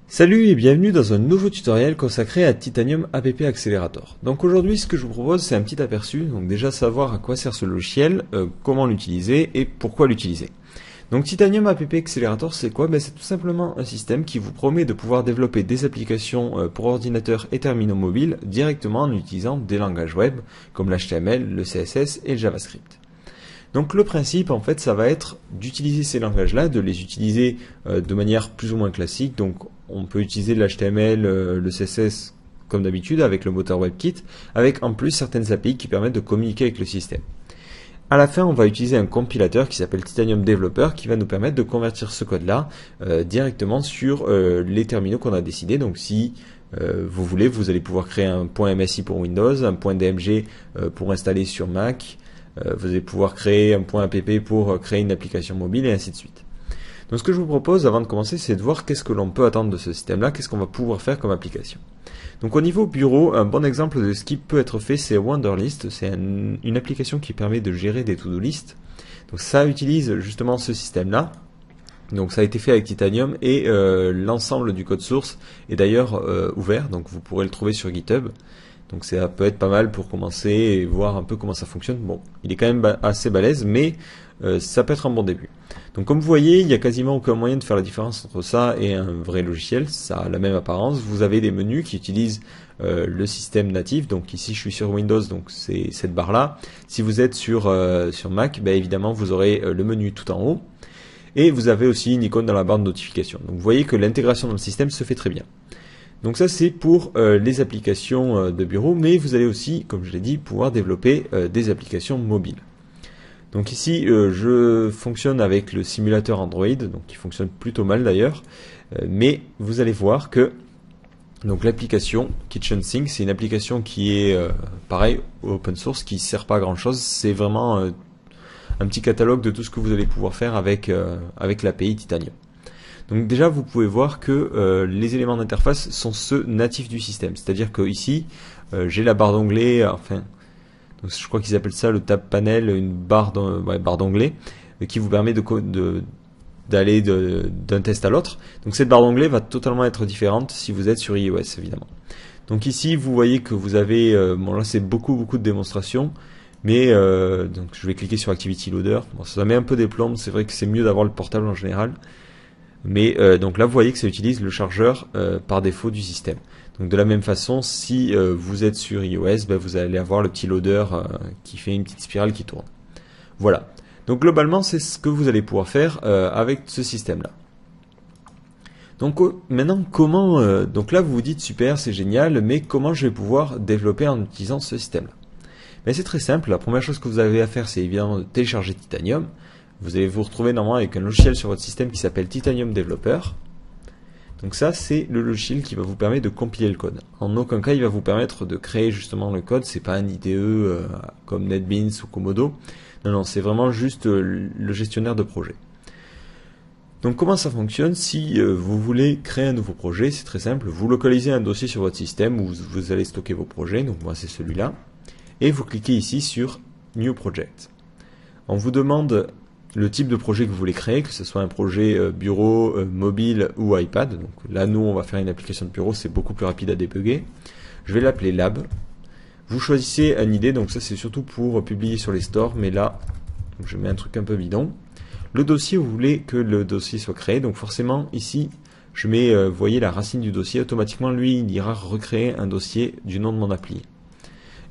Salut et bienvenue dans un nouveau tutoriel consacré à Titanium App Accelerator. Donc aujourd'hui ce que je vous propose c'est un petit aperçu, donc déjà savoir à quoi sert ce logiciel, comment l'utiliser et pourquoi l'utiliser. Donc Titanium App Accelerator c'est quoi? C'est tout simplement un système qui vous promet de pouvoir développer des applications pour ordinateurs et terminaux mobiles directement en utilisant des langages web comme l'HTML, le CSS et le JavaScript. Donc le principe en fait ça va être d'utiliser ces langages-là, de les utiliser de manière plus ou moins classique. Donc on peut utiliser l'HTML, le CSS comme d'habitude avec le moteur WebKit, avec en plus certaines API qui permettent de communiquer avec le système. À la fin, on va utiliser un compilateur qui s'appelle Titanium Developer qui va nous permettre de convertir ce code-là directement sur les terminaux qu'on a décidé. Donc si vous voulez, vous allez pouvoir créer un .msi pour Windows, un .dmg pour installer sur Mac. Vous allez pouvoir créer un .app pour créer une application mobile et ainsi de suite. Donc ce que je vous propose avant de commencer, c'est de voir qu'est-ce que l'on peut attendre de ce système-là, qu'est-ce qu'on va pouvoir faire comme application. Donc au niveau bureau, un bon exemple de ce qui peut être fait, c'est Wunderlist. C'est une application qui permet de gérer des to-do list. Donc ça utilise justement ce système-là. Donc ça a été fait avec Titanium et l'ensemble du code source est d'ailleurs ouvert, donc vous pourrez le trouver sur GitHub. Donc ça peut être pas mal pour commencer et voir un peu comment ça fonctionne. Bon, il est quand même assez balèze, mais ça peut être un bon début. Donc comme vous voyez, il n'y a quasiment aucun moyen de faire la différence entre ça et un vrai logiciel. Ça a la même apparence. Vous avez des menus qui utilisent le système natif. Donc ici, je suis sur Windows, donc c'est cette barre-là. Si vous êtes sur Mac, évidemment, vous aurez le menu tout en haut. Et vous avez aussi une icône dans la barre de notification. Donc vous voyez que l'intégration dans le système se fait très bien. Donc ça c'est pour les applications de bureau, mais vous allez aussi, comme je l'ai dit, pouvoir développer des applications mobiles. Donc ici je fonctionne avec le simulateur Android, donc qui fonctionne plutôt mal d'ailleurs, mais vous allez voir que donc l'application KitchenSink, c'est une application qui est pareil open source, qui sert pas à grand chose. C'est vraiment un petit catalogue de tout ce que vous allez pouvoir faire avec l'API Titanium. Donc déjà vous pouvez voir que les éléments d'interface sont ceux natifs du système, c'est-à-dire que ici j'ai la barre d'onglet, enfin donc je crois qu'ils appellent ça le tab panel, une barre d'onglet qui vous permet d'aller d'un test à l'autre. Donc cette barre d'onglet va totalement être différente si vous êtes sur iOS évidemment. Donc ici vous voyez que vous avez, bon là c'est beaucoup de démonstrations, mais donc je vais cliquer sur Activity Loader. Bon, ça met un peu des plombes, c'est vrai que c'est mieux d'avoir le portable en général. Mais donc là vous voyez que ça utilise le chargeur par défaut du système. Donc de la même façon, si vous êtes sur iOS, vous allez avoir le petit loader qui fait une petite spirale qui tourne. Voilà. Donc globalement c'est ce que vous allez pouvoir faire avec ce système là. Donc maintenant comment donc là vous vous dites super, c'est génial, mais comment je vais pouvoir développer en utilisant ce système là? C'est très simple. La première chose que vous avez à faire, c'est évidemment de télécharger Titanium. Vous allez vous retrouver normalement avec un logiciel sur votre système qui s'appelle Titanium Developer. Donc ça c'est le logiciel qui va vous permettre de compiler le code. En aucun cas il va vous permettre de créer justement le code, c'est pas un IDE comme NetBeans ou Komodo. Non, c'est vraiment juste le gestionnaire de projet. Donc comment ça fonctionne? Si vous voulez créer un nouveau projet, c'est très simple, vous localisez un dossier sur votre système où vous allez stocker vos projets, donc moi c'est celui-là, et vous cliquez ici sur New Project. On vous demande le type de projet que vous voulez créer, que ce soit un projet bureau, mobile ou iPad. Donc là, nous, on va faire une application de bureau, c'est beaucoup plus rapide à débugger. Je vais l'appeler Lab. Vous choisissez un ID, donc ça c'est surtout pour publier sur les stores, mais là, donc je mets un truc un peu bidon. Le dossier, vous voulez que le dossier soit créé, donc forcément ici, je mets, vous voyez la racine du dossier, automatiquement lui, il ira recréer un dossier du nom de mon appli.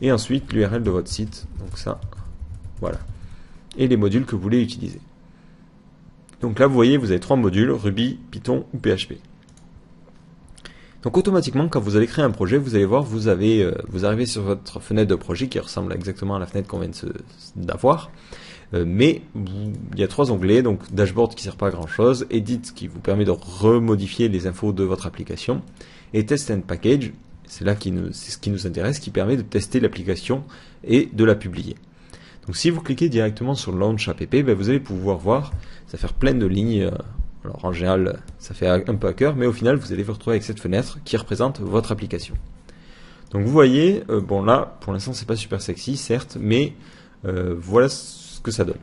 Et ensuite l'URL de votre site, donc ça, voilà. Et les modules que vous voulez utiliser. Donc là vous voyez vous avez 3 modules, Ruby, Python ou PHP. Donc automatiquement quand vous allez créer un projet, vous allez voir, vous arrivez sur votre fenêtre de projet qui ressemble exactement à la fenêtre qu'on vient d'avoir. Mais il y a 3 onglets, donc Dashboard qui ne sert pas à grand chose, Edit qui vous permet de remodifier les infos de votre application, et Test and Package, c'est ce qui nous intéresse, qui permet de tester l'application et de la publier. Donc si vous cliquez directement sur Launch App, vous allez pouvoir voir, ça va faire plein de lignes. Alors en général, ça fait un peu à cœur, mais au final, vous allez vous retrouver avec cette fenêtre qui représente votre application. Donc vous voyez, bon là, pour l'instant, c'est pas super sexy, certes, mais voilà ce que ça donne.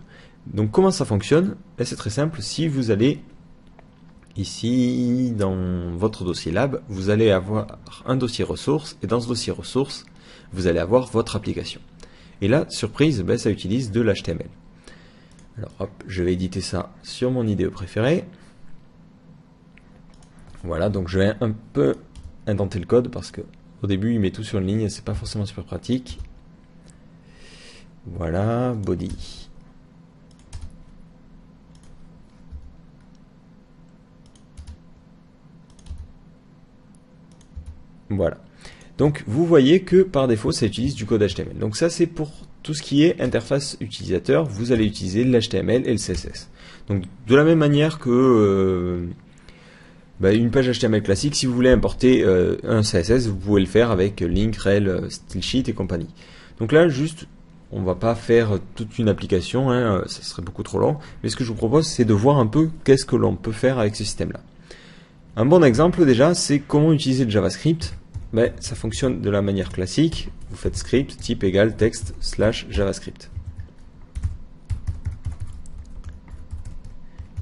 Donc comment ça fonctionne? C'est très simple. Si vous allez ici, dans votre dossier lab, vous allez avoir un dossier ressources, et dans ce dossier ressources, vous allez avoir votre application. Et là, surprise, ça utilise de l'HTML. Alors hop, je vais éditer ça sur mon IDE préféré. Voilà, donc je vais un peu indenter le code parce que au début il met tout sur une ligne et c'est pas forcément super pratique. Voilà, body. Voilà. Donc vous voyez que par défaut ça utilise du code HTML. Donc ça c'est pour tout ce qui est interface utilisateur, vous allez utiliser l'HTML et le CSS. Donc de la même manière que une page HTML classique, si vous voulez importer un CSS, vous pouvez le faire avec Link, Rel, Stylesheet et compagnie. Donc là juste, on va pas faire toute une application, ça serait beaucoup trop long, mais ce que je vous propose c'est de voir un peu qu'est-ce que l'on peut faire avec ce système-là. Un bon exemple déjà, c'est comment utiliser le JavaScript. Ça fonctionne de la manière classique. Vous faites script type égale texte / JavaScript.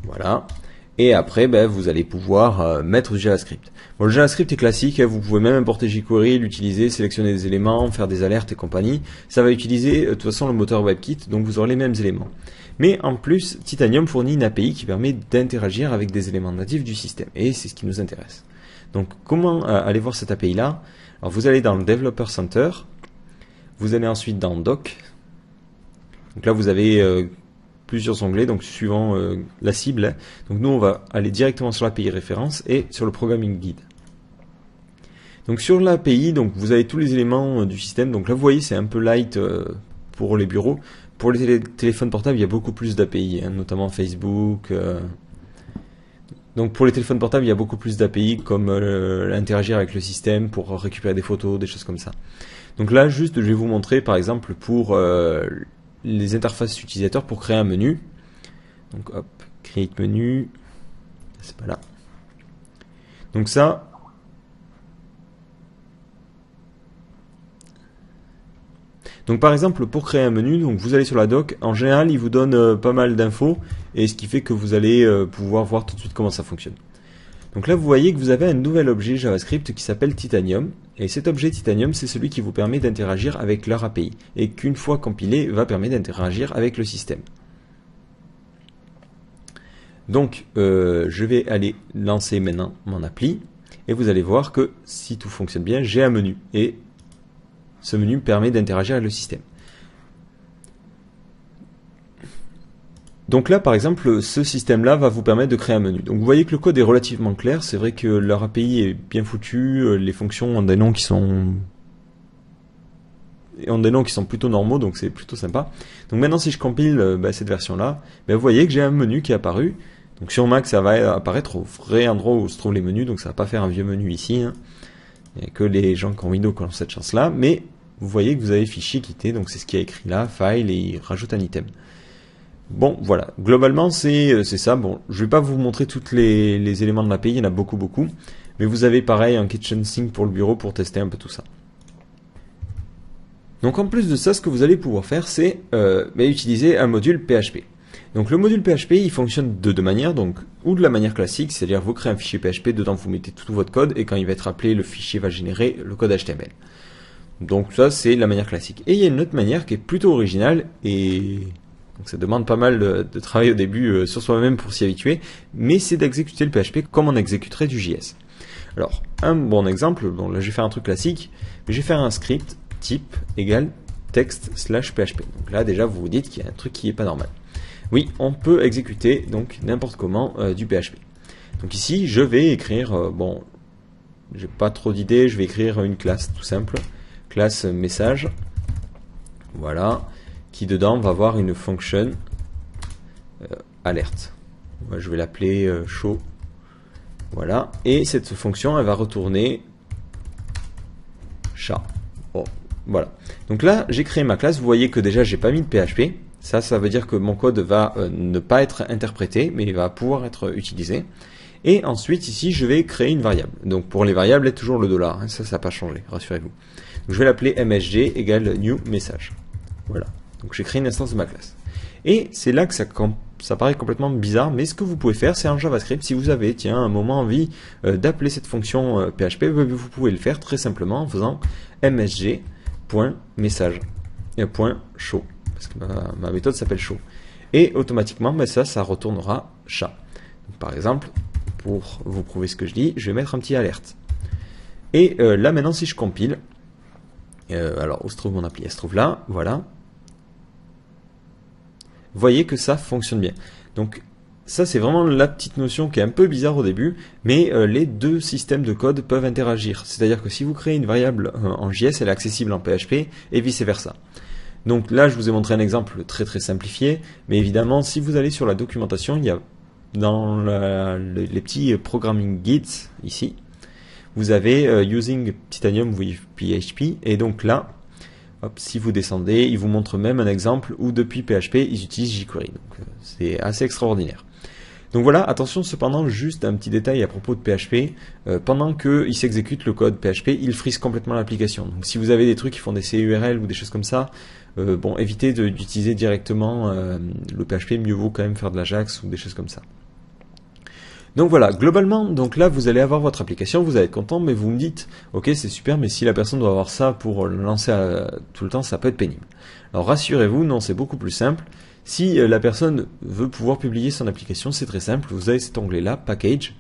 Voilà. Et après, vous allez pouvoir mettre du JavaScript. Bon, le JavaScript est classique. Vous pouvez même importer jQuery, l'utiliser, sélectionner des éléments, faire des alertes et compagnie. Ça va utiliser de toute façon le moteur WebKit, donc vous aurez les mêmes éléments. Mais en plus, Titanium fournit une API qui permet d'interagir avec des éléments natifs du système. Et c'est ce qui nous intéresse. Donc comment aller voir cette API là? Alors vous allez dans le Developer Center, vous allez ensuite dans Doc. Donc là vous avez plusieurs onglets, donc suivant la cible. Donc nous on va aller directement sur l'API référence et sur le Programming Guide. Donc sur l'API, donc vous avez tous les éléments du système. Donc là vous voyez c'est un peu light pour les bureaux. Pour les téléphones portables il y a beaucoup plus d'API, notamment Facebook. Donc pour les téléphones portables, il y a beaucoup plus d'API comme interagir avec le système pour récupérer des photos, des choses comme ça. Donc là, juste, je vais vous montrer par exemple pour les interfaces utilisateurs pour créer un menu. Donc hop, create menu, c'est pas là. Donc ça, donc par exemple pour créer un menu, donc vous allez sur la doc, en général il vous donne pas mal d'infos et ce qui fait que vous allez pouvoir voir tout de suite comment ça fonctionne. Donc là vous voyez que vous avez un nouvel objet JavaScript qui s'appelle Titanium et cet objet Titanium c'est celui qui vous permet d'interagir avec leur API et qu'une fois compilé va permettre d'interagir avec le système. Donc je vais aller lancer maintenant mon appli et vous allez voir que si tout fonctionne bien j'ai un menu et ce menu permet d'interagir avec le système. Donc là, par exemple, ce système-là va vous permettre de créer un menu. Donc vous voyez que le code est relativement clair. C'est vrai que leur API est bien foutue. Les fonctions ont des noms qui sont plutôt normaux, donc c'est plutôt sympa. Donc maintenant, si je compile cette version-là, vous voyez que j'ai un menu qui est apparu. Donc sur Mac, ça va apparaître au vrai endroit où se trouvent les menus. Donc ça va pas faire un vieux menu ici. Il n'y a que les gens qui ont Windows qui ont cette chance-là, mais vous voyez que vous avez fichier quitté, donc c'est ce qui est écrit là, file, et il rajoute un item. Bon, voilà, globalement c'est ça. Bon, je vais pas vous montrer tous les éléments de l'API, il y en a beaucoup, mais vous avez pareil un kitchen sink pour le bureau pour tester un peu tout ça. Donc en plus de ça, ce que vous allez pouvoir faire, c'est utiliser un module PHP. Donc le module PHP, il fonctionne de deux manières, donc ou de la manière classique, c'est-à-dire vous créez un fichier PHP, dedans vous mettez tout votre code, et quand il va être appelé, le fichier va générer le code HTML. Donc ça, c'est la manière classique. Et il y a une autre manière qui est plutôt originale, et donc ça demande pas mal de travail au début sur soi-même pour s'y habituer, mais c'est d'exécuter le PHP comme on exécuterait du JS. Alors, un bon exemple, bon là je vais faire un truc classique, mais je vais faire un script type égale text/php. Donc là déjà vous vous dites qu'il y a un truc qui est pas normal. Oui, on peut exécuter donc n'importe comment du PHP. Donc ici, je vais écrire, bon, j'ai pas trop d'idées, je vais écrire une classe tout simple, classe message, voilà, qui dedans va avoir une function alerte. Moi, je vais l'appeler show, voilà, et cette fonction, elle va retourner chat. Bon, voilà. Donc là, j'ai créé ma classe. Vous voyez que déjà, j'ai pas mis de PHP. Ça veut dire que mon code va ne pas être interprété, mais il va pouvoir être utilisé. Et ensuite, ici, je vais créer une variable. Donc, pour les variables, il y a toujours le $. Ça n'a pas changé, rassurez-vous. Donc, je vais l'appeler msg égale new message. Voilà. Donc, j'ai créé une instance de ma classe. Et c'est là que ça ça paraît complètement bizarre, mais ce que vous pouvez faire, c'est en JavaScript, si vous avez, tiens, un moment envie d'appeler cette fonction PHP, vous pouvez le faire très simplement en faisant msg.message, .show, parce que ma méthode s'appelle show. Et automatiquement, ça retournera chat. Donc, par exemple, pour vous prouver ce que je dis, je vais mettre un petit alerte. Et là, maintenant, si je compile, alors, où se trouve mon appli? Elle se trouve là, voilà. Vous voyez que ça fonctionne bien. Donc ça c'est vraiment la petite notion qui est un peu bizarre au début, mais les deux systèmes de code peuvent interagir. C'est-à-dire que si vous créez une variable en JS, elle est accessible en PHP et vice versa. Donc là je vous ai montré un exemple très simplifié, mais évidemment si vous allez sur la documentation, il y a dans les petits programming guides ici, vous avez using Titanium with PHP, et donc là, hop, si vous descendez, il vous montre même un exemple où depuis PHP, ils utilisent jQuery. Donc c'est assez extraordinaire. Donc voilà, attention cependant, juste un petit détail à propos de PHP. Pendant qu'il s'exécute le code PHP, il freeze complètement l'application. Donc si vous avez des trucs qui font des CURL ou des choses comme ça, bon, évitez d'utiliser directement le PHP, mieux vaut quand même faire de l'Ajax ou des choses comme ça. Donc voilà, globalement, donc là vous allez avoir votre application, vous allez être content, mais vous me dites, ok c'est super, mais si la personne doit avoir ça pour le lancer tout le temps, ça peut être pénible. Alors rassurez-vous, non, c'est beaucoup plus simple. Si la personne veut pouvoir publier son application, c'est très simple, vous avez cet onglet là, Package.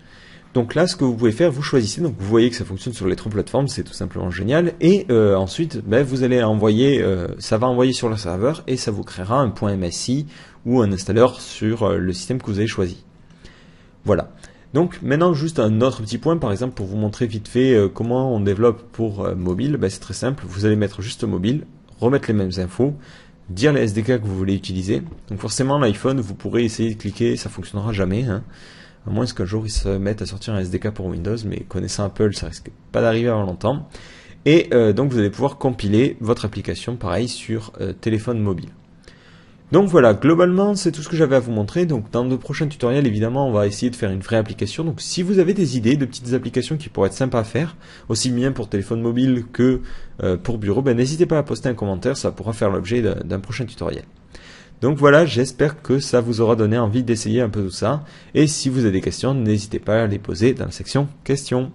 Donc là, ce que vous pouvez faire, vous choisissez, donc vous voyez que ça fonctionne sur les 3 plateformes, c'est tout simplement génial, et ensuite, vous allez envoyer, ça va envoyer sur le serveur, et ça vous créera un .msi ou un installeur sur le système que vous avez choisi. Voilà. Donc maintenant juste un autre petit point, par exemple pour vous montrer vite fait comment on développe pour mobile, c'est très simple, vous allez mettre juste mobile, remettre les mêmes infos, dire les SDK que vous voulez utiliser. Donc forcément l'iPhone vous pourrez essayer de cliquer, ça fonctionnera jamais, hein, à moins qu'un jour ils se mettent à sortir un SDK pour Windows, mais connaissant Apple ça risque pas d'arriver avant longtemps. Et donc vous allez pouvoir compiler votre application pareil sur téléphone mobile. Donc voilà, globalement c'est tout ce que j'avais à vous montrer. Donc dans de prochains tutoriels évidemment on va essayer de faire une vraie application. Donc si vous avez des idées de petites applications qui pourraient être sympas à faire, aussi bien pour téléphone mobile que pour bureau, n'hésitez pas à poster un commentaire, ça pourra faire l'objet d'un prochain tutoriel. Donc voilà, j'espère que ça vous aura donné envie d'essayer un peu tout ça. Et si vous avez des questions, n'hésitez pas à les poser dans la section questions.